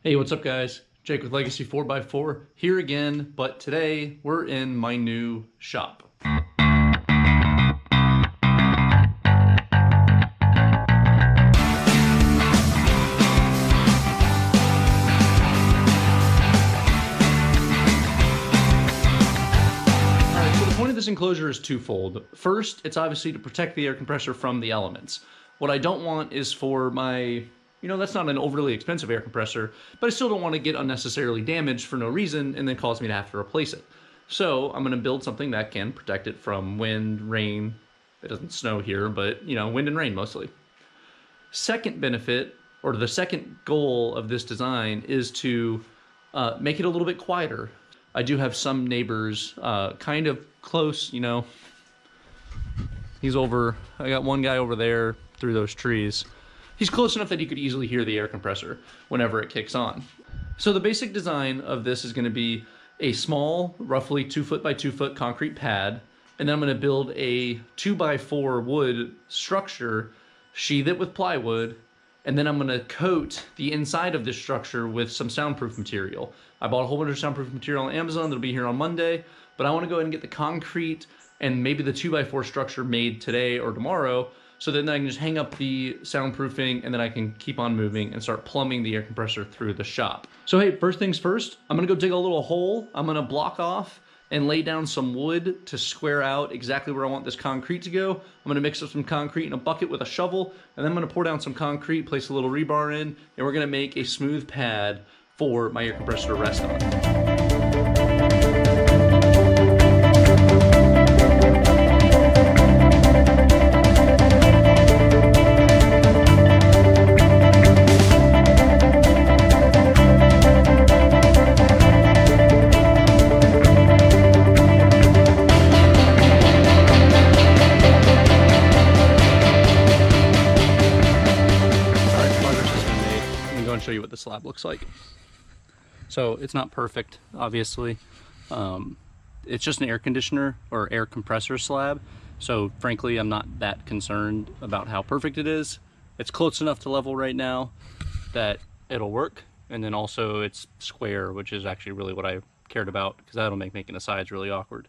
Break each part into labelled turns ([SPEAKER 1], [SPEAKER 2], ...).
[SPEAKER 1] Hey, what's up guys? Jake with Legacy 4x4 here again, but today we're in my new shop. Alright, so the point of this enclosure is twofold. First, it's obviously to protect the air compressor from the elements. What I don't want is for my that's not an overly expensive air compressor, but I still don't want to get unnecessarily damaged for no reason and then cause me to have to replace it. So I'm going to build something that can protect it from wind, rain. It doesn't snow here, but wind and rain mostly. Second benefit, or the second goal of this design, is to make it a little bit quieter. I do have some neighbors kind of close, He's over, I got one guy over there through those trees. He's close enough that he could easily hear the air compressor whenever it kicks on. So the basic design of this is going to be a small, roughly 2 foot by 2 foot concrete pad, and then I'm going to build a 2x4 wood structure, sheathe it with plywood, and then I'm going to coat the inside of this structure with some soundproof material. I bought a whole bunch of soundproof material on Amazon that'll be here on Monday, but I want to go ahead and get the concrete and maybe the 2x4 structure made today or tomorrow, so then I can just hang up the soundproofing and then I can keep on moving and start plumbing the air compressor through the shop. So hey, first things first, I'm gonna go dig a little hole. I'm gonna block off and lay down some wood to square out exactly where I want this concrete to go. I'm gonna mix up some concrete in a bucket with a shovel, and then I'm gonna pour down some concrete, place a little rebar in, and we're gonna make a smooth pad for my air compressor to rest on. Show you what the slab looks like. So it's not perfect, obviously. It's just an air conditioner or air compressor slab. So frankly, I'm not that concerned about how perfect it is. It's close enough to level right now that it'll work. And then also it's square, which is actually really what I cared about, because that'll make making the sides really awkward.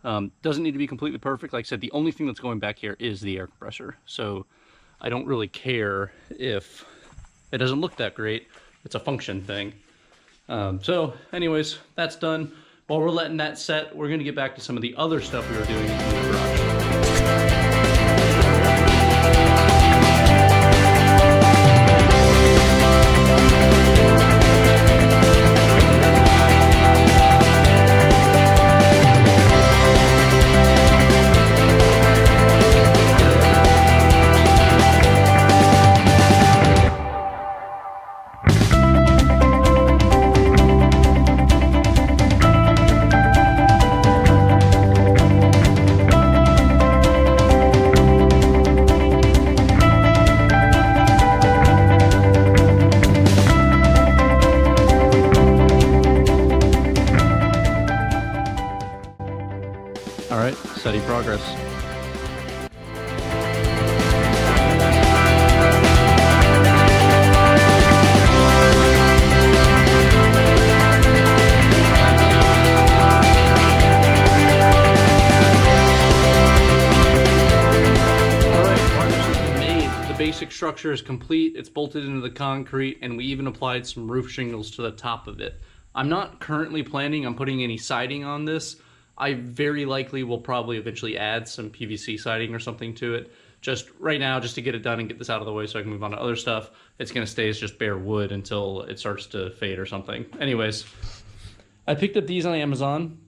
[SPEAKER 1] Doesn't need to be completely perfect. Like I said, the only thing that's going back here is the air compressor. So I don't really care if it doesn't look that great. It's a function thing. So anyways, that's done. While we're letting that set, we're gonna get back to some of the other stuff we were doing in the garage. All right, steady progress. Basic structure is complete, it's bolted into the concrete, and we even applied some roof shingles to the top of it. I'm not currently planning on putting any siding on this. I very likely will probably eventually add some PVC siding or something to it. Just right now, just to get it done and get this out of the way so I can move on to other stuff, it's gonna stay as just bare wood until it starts to fade or something. Anyways, I picked up these on Amazon.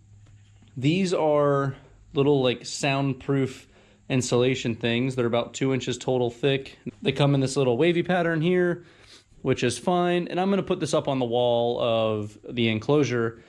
[SPEAKER 1] These are little like soundproof insulation things. They're about 2 inches total thick. They come in this little wavy pattern here, which is fine. And I'm gonna put this up on the wall of the enclosure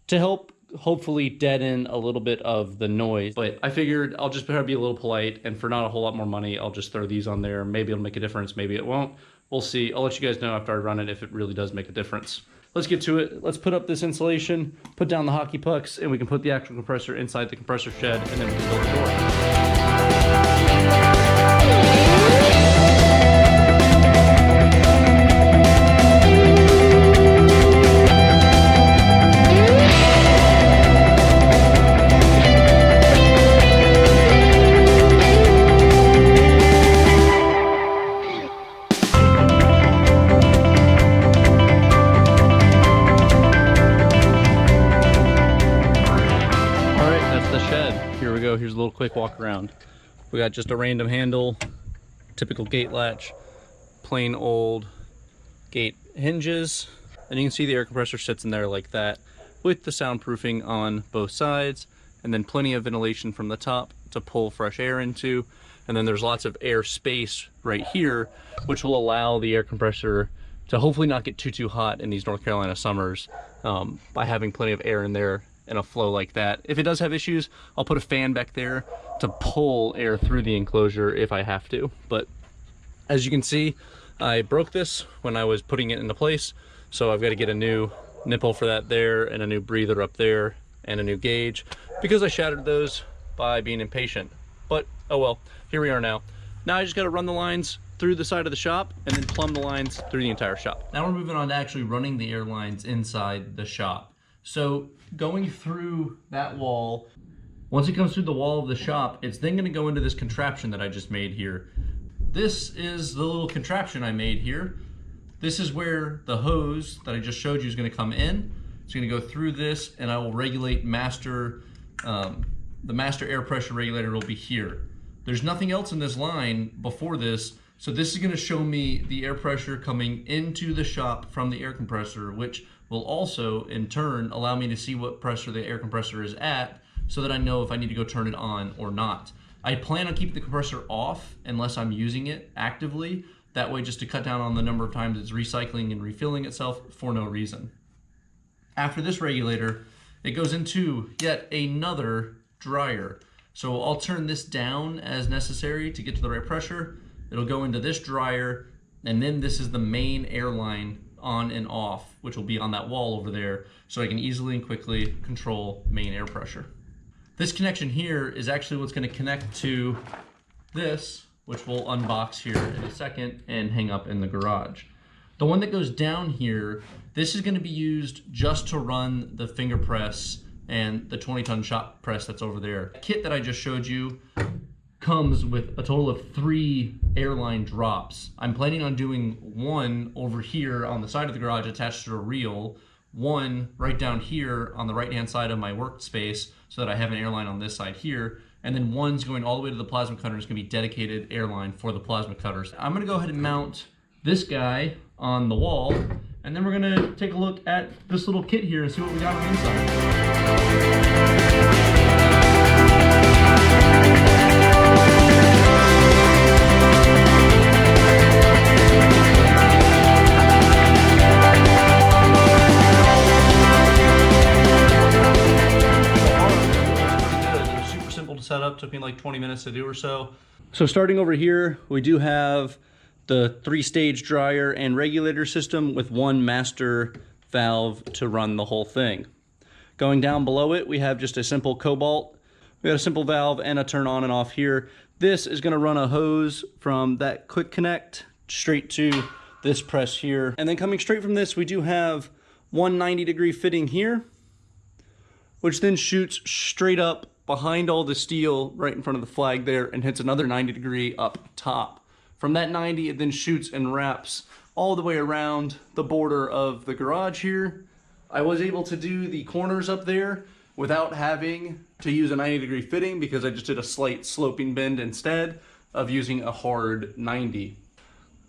[SPEAKER 1] to help hopefully deaden a little bit of the noise. But I figured I'll just try to be a little polite, and for not a whole lot more money, I'll just throw these on there. Maybe it'll make a difference, maybe it won't. We'll see. I'll let you guys know after I run it if it really does make a difference. Let's get to it. Let's put up this insulation, put down the hockey pucks, and we can put the actual compressor inside the compressor shed, and then we can build the door. quick walk around. We got just a random handle, typical gate latch, plain old gate hinges, and you can see the air compressor sits in there like that with the soundproofing on both sides, and then plenty of ventilation from the top to pull fresh air into. And then there's lots of air space right here, which will allow the air compressor to hopefully not get too hot in these North Carolina summers by having plenty of air in there and a flow like that. If it does have issues, I'll put a fan back there to pull air through the enclosure if I have to. But as you can see, I broke this when I was putting it into place, so I've got to get a new nipple for that there, and a new breather up there, and a new gauge, because I shattered those by being impatient. But oh well, here we are now. Now I just got to run the lines through the side of the shop and then plumb the lines through the entire shop. Now we're moving on to actually running the air lines inside the shop. So going through that wall, once it comes through the wall of the shop, it's then going to go into this contraption that I just made here. This is the little contraption I made here. This is where the hose that I just showed you is going to come in. It's going to go through this, and I will regulate master, the master air pressure regulator will be here. There's nothing else in this line before this, so this is going to show me the air pressure coming into the shop from the air compressor, which will also in turn allow me to see what pressure the air compressor is at, so that I know if I need to go turn it on or not. I plan on keeping the compressor off unless I'm using it actively, that way just to cut down on the number of times it's recycling and refilling itself for no reason. After this regulator, it goes into yet another dryer. So I'll turn this down as necessary to get to the right pressure. It'll go into this dryer, and then this is the main air line on and off, which will be on that wall over there, so I can easily and quickly control main air pressure. This connection here is actually what's going to connect to this, which we'll unbox here in a second and hang up in the garage. The one that goes down here, this is going to be used just to run the finger press and the 20-ton shop press that's over there. The kit that I just showed you comes with a total of 3 airline drops. I'm planning on doing one over here on the side of the garage attached to a reel, one right down here on the right-hand side of my workspace so that I have an airline on this side here, and then one's going all the way to the plasma cutter. It's going to be dedicated airline for the plasma cutters. I'm going to go ahead and mount this guy on the wall, and then we're going to take a look at this little kit here and see what we got on the inside. Setup took me like 20 minutes to do or so. So starting over here, we do have the 3-stage dryer and regulator system with one master valve to run the whole thing. Going down below it, we have just a simple cobalt. We got a simple valve and a turn on and off here. This is going to run a hose from that quick connect straight to this press here. And then coming straight from this, we do have one 90-degree fitting here, which then shoots straight up behind all the steel right in front of the flag there and hits another 90-degree up top. From that 90, it then shoots and wraps all the way around the border of the garage here. I was able to do the corners up there without having to use a 90-degree fitting because I just did a slight sloping bend instead of using a hard 90.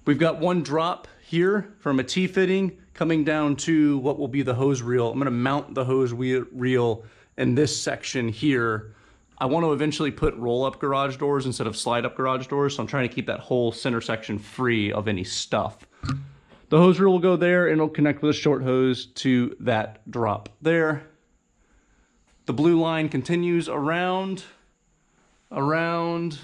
[SPEAKER 1] We've got one drop here from a T-fitting coming down to what will be the hose reel. I'm going to mount the hose reel in this section here. I want to eventually put roll-up garage doors instead of slide-up garage doors, so I'm trying to keep that whole center section free of any stuff. The hose reel will go there, and it'll connect with a short hose to that drop there. The blue line continues around, and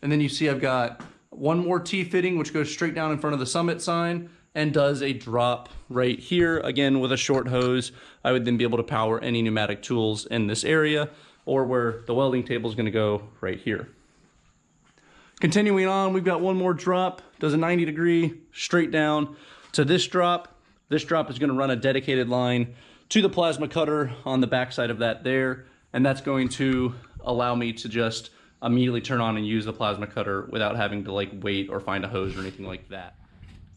[SPEAKER 1] then you see I've got one more T-fitting, which goes straight down in front of the Summit sign, and does a drop right here, again with a short hose. I would then be able to power any pneumatic tools in this area, or where the welding table is going to go right here. Continuing on, we've got one more drop, does a 90-degree straight down to this drop. This drop is going to run a dedicated line to the plasma cutter on the back side of that there, and that's going to allow me to just immediately turn on and use the plasma cutter without having to like wait or find a hose or anything like that.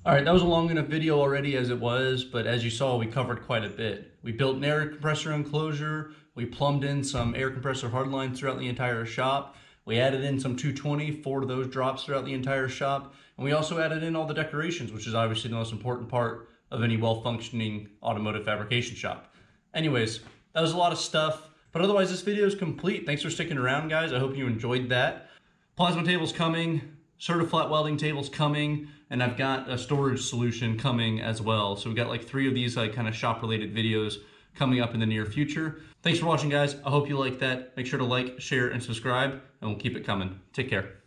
[SPEAKER 1] All right, that was a long enough video already as it was, but as you saw, we covered quite a bit. We built an air compressor enclosure, We plumbed in some air compressor hardlines throughout the entire shop. We added in some 220 for those drops throughout the entire shop. And we also added in all the decorations, which is obviously the most important part of any well-functioning automotive fabrication shop. Anyways, that was a lot of stuff, but otherwise this video is complete. Thanks for sticking around, guys. I hope you enjoyed that. Plasma table's coming, Certa-Flat welding table's coming, and I've got a storage solution coming as well. So we've got like 3 of these like kind of shop-related videos coming up in the near future. Thanks for watching, guys. I hope you like that. Make sure to like, share, and subscribe, and we'll keep it coming. Take care.